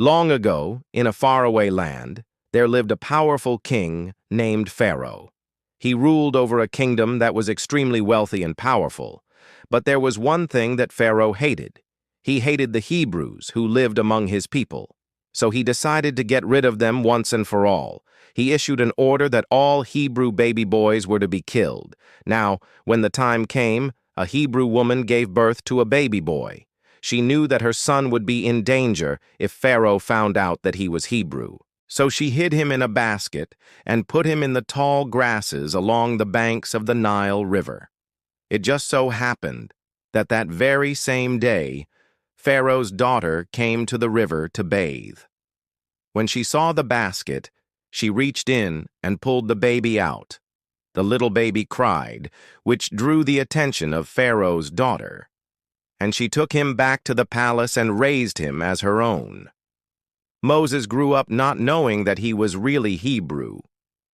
Long ago, in a faraway land, there lived a powerful king named Pharaoh. He ruled over a kingdom that was extremely wealthy and powerful, but there was one thing that Pharaoh hated. He hated the Hebrews who lived among his people. So he decided to get rid of them once and for all. He issued an order that all Hebrew baby boys were to be killed. Now, when the time came, a Hebrew woman gave birth to a baby boy. She knew that her son would be in danger if Pharaoh found out that he was Hebrew. So she hid him in a basket and put him in the tall grasses along the banks of the Nile River. It just so happened that that very same day, Pharaoh's daughter came to the river to bathe. When she saw the basket, she reached in and pulled the baby out. The little baby cried, which drew the attention of Pharaoh's daughter, and she took him back to the palace and raised him as her own. Moses grew up not knowing that he was really Hebrew.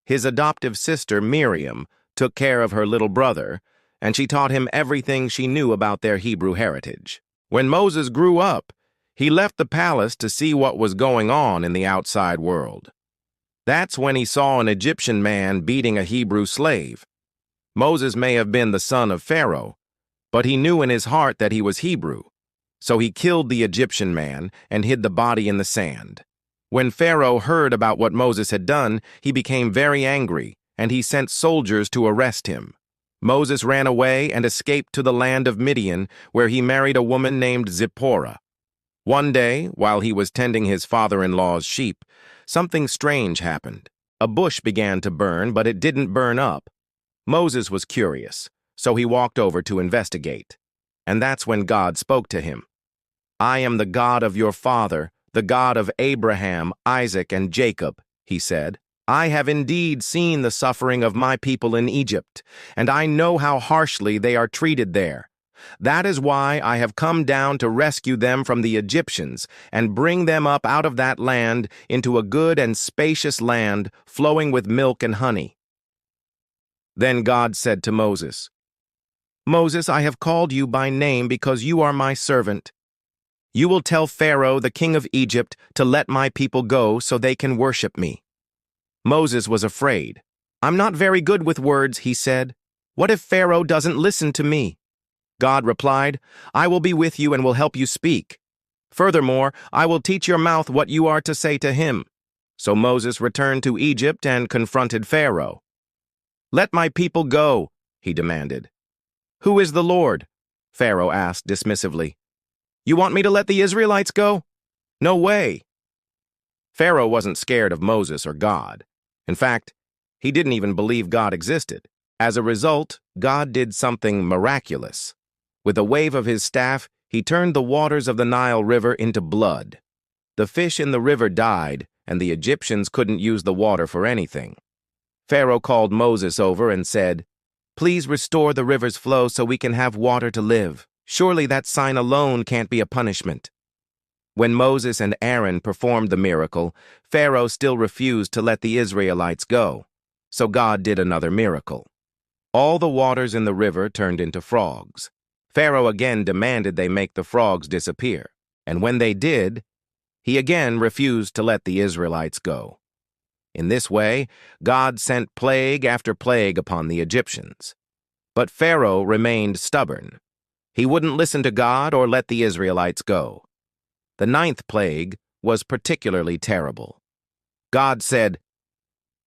His adoptive sister, Miriam, took care of her little brother, and she taught him everything she knew about their Hebrew heritage. When Moses grew up, he left the palace to see what was going on in the outside world. That's when he saw an Egyptian man beating a Hebrew slave. Moses may have been the son of Pharaoh, but he knew in his heart that he was Hebrew. So he killed the Egyptian man and hid the body in the sand. When Pharaoh heard about what Moses had done, he became very angry, and he sent soldiers to arrest him. Moses ran away and escaped to the land of Midian, where he married a woman named Zipporah. One day, while he was tending his father-in-law's sheep, something strange happened. A bush began to burn, but it didn't burn up. Moses was curious, so he walked over to investigate. And that's when God spoke to him. "I am the God of your father, the God of Abraham, Isaac, and Jacob," he said. "I have indeed seen the suffering of my people in Egypt, and I know how harshly they are treated there. That is why I have come down to rescue them from the Egyptians and bring them up out of that land into a good and spacious land flowing with milk and honey." Then God said to Moses, "Moses, I have called you by name because you are my servant. You will tell Pharaoh, the king of Egypt, to let my people go so they can worship me." Moses was afraid. "I'm not very good with words," he said. "What if Pharaoh doesn't listen to me?" God replied, "I will be with you and will help you speak. Furthermore, I will teach your mouth what you are to say to him." So Moses returned to Egypt and confronted Pharaoh. "Let my people go," he demanded. "Who is the Lord?" Pharaoh asked dismissively. "You want me to let the Israelites go? No way." Pharaoh wasn't scared of Moses or God. In fact, he didn't even believe God existed. As a result, God did something miraculous. With a wave of his staff, he turned the waters of the Nile River into blood. The fish in the river died, and the Egyptians couldn't use the water for anything. Pharaoh called Moses over and said, "Please restore the river's flow so we can have water to live. Surely that sign alone can't be a punishment." When Moses and Aaron performed the miracle, Pharaoh still refused to let the Israelites go. So God did another miracle. All the waters in the river turned into frogs. Pharaoh again demanded they make the frogs disappear, and when they did, he again refused to let the Israelites go. In this way, God sent plague after plague upon the Egyptians. But Pharaoh remained stubborn. He wouldn't listen to God or let the Israelites go. The 9th plague was particularly terrible. God said,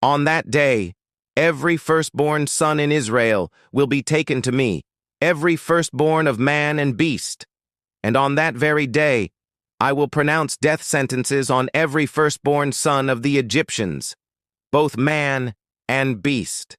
"On that day, every firstborn son in Israel will be taken to me, every firstborn of man and beast. And on that very day, I will pronounce death sentences on every firstborn son of the Egyptians, both man and beast.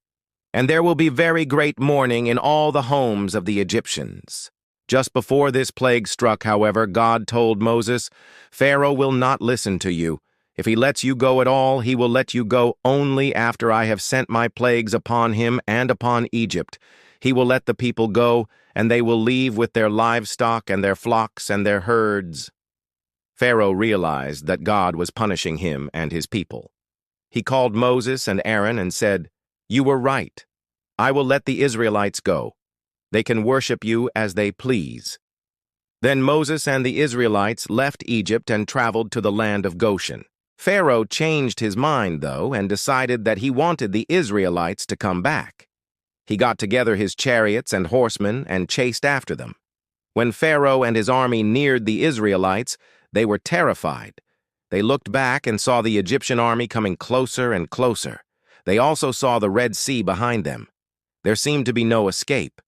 And there will be very great mourning in all the homes of the Egyptians." Just before this plague struck, however, God told Moses, "Pharaoh will not listen to you. If he lets you go at all, he will let you go only after I have sent my plagues upon him and upon Egypt. He will let the people go, and they will leave with their livestock and their flocks and their herds." Pharaoh realized that God was punishing him and his people. He called Moses and Aaron and said, "You were right. I will let the Israelites go. They can worship you as they please." Then Moses and the Israelites left Egypt and traveled to the land of Goshen. Pharaoh changed his mind, though, and decided that he wanted the Israelites to come back. He got together his chariots and horsemen and chased after them. When Pharaoh and his army neared the Israelites, they were terrified. They looked back and saw the Egyptian army coming closer and closer. They also saw the Red Sea behind them. There seemed to be no escape.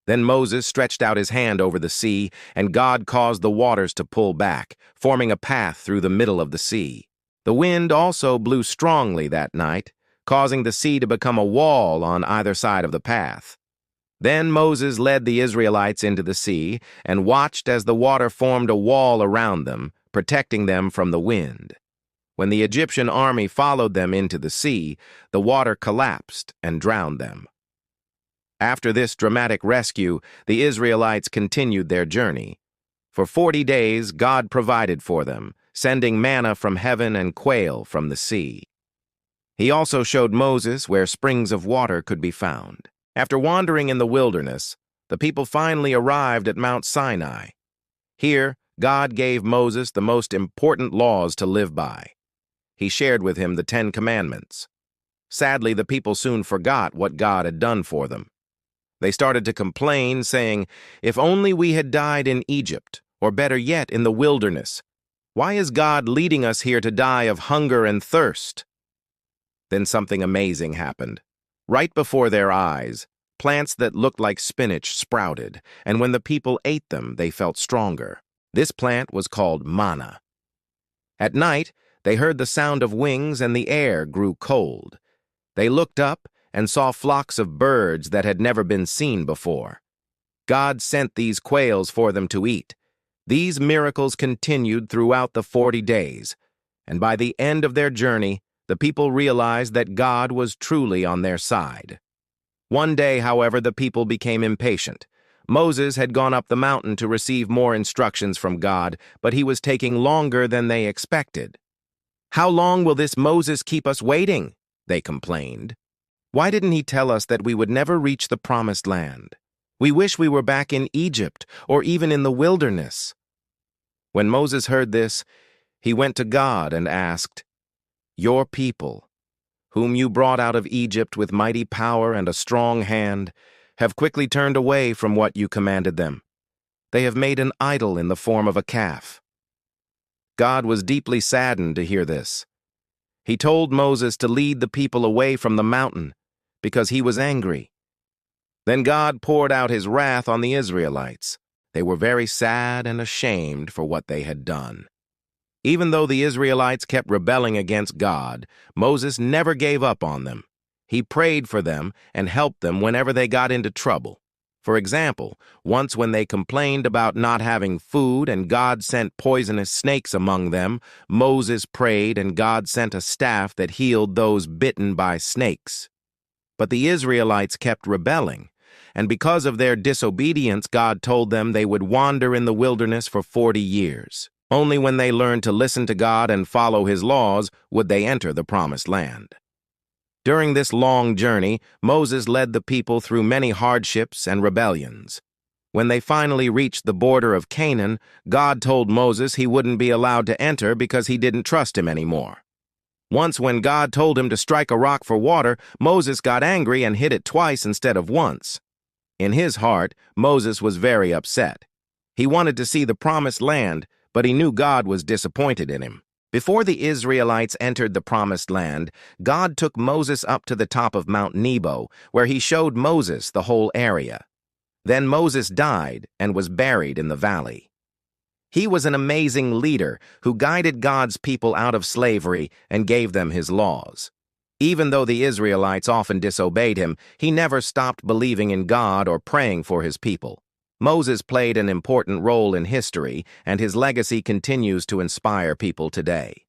Then Moses stretched out his hand over the sea, and God caused the waters to pull back, forming a path through the middle of the sea. The wind also blew strongly that night, causing the sea to become a wall on either side of the path. Then Moses led the Israelites into the sea and watched as the water formed a wall around them, protecting them from the wind. When the Egyptian army followed them into the sea, the water collapsed and drowned them. After this dramatic rescue, the Israelites continued their journey. For 40 days, God provided for them, sending manna from heaven and quail from the sea. He also showed Moses where springs of water could be found. After wandering in the wilderness, the people finally arrived at Mount Sinai. Here, God gave Moses the most important laws to live by. He shared with him the 10 Commandments. Sadly, the people soon forgot what God had done for them. They started to complain, saying, "If only we had died in Egypt, or better yet, in the wilderness. Why is God leading us here to die of hunger and thirst?" Then something amazing happened. Right before their eyes, plants that looked like spinach sprouted, and when the people ate them, they felt stronger. This plant was called manna. At night, they heard the sound of wings and the air grew cold. They looked up and saw flocks of birds that had never been seen before. God sent these quails for them to eat. These miracles continued throughout the 40 days, and by the end of their journey, the people realized that God was truly on their side. One day, however, the people became impatient. Moses had gone up the mountain to receive more instructions from God, but he was taking longer than they expected. "How long will this Moses keep us waiting?" they complained. "Why didn't he tell us that we would never reach the promised land? We wish we were back in Egypt or even in the wilderness." When Moses heard this, he went to God and asked, "Your people, whom you brought out of Egypt with mighty power and a strong hand, have quickly turned away from what you commanded them. They have made an idol in the form of a calf." God was deeply saddened to hear this. He told Moses to lead the people away from the mountain because he was angry. Then God poured out his wrath on the Israelites. They were very sad and ashamed for what they had done. Even though the Israelites kept rebelling against God, Moses never gave up on them. He prayed for them and helped them whenever they got into trouble. For example, once when they complained about not having food and God sent poisonous snakes among them, Moses prayed and God sent a staff that healed those bitten by snakes. But the Israelites kept rebelling, and because of their disobedience, God told them they would wander in the wilderness for 40 years. Only when they learned to listen to God and follow his laws would they enter the promised land. During this long journey, Moses led the people through many hardships and rebellions. When they finally reached the border of Canaan, God told Moses he wouldn't be allowed to enter because he didn't trust him anymore. Once when God told him to strike a rock for water, Moses got angry and hit it twice instead of once. In his heart, Moses was very upset. He wanted to see the promised land, but he knew God was disappointed in him. Before the Israelites entered the promised land, God took Moses up to the top of Mount Nebo, where he showed Moses the whole area. Then Moses died and was buried in the valley. He was an amazing leader who guided God's people out of slavery and gave them his laws. Even though the Israelites often disobeyed him, he never stopped believing in God or praying for his people. Moses played an important role in history, and his legacy continues to inspire people today.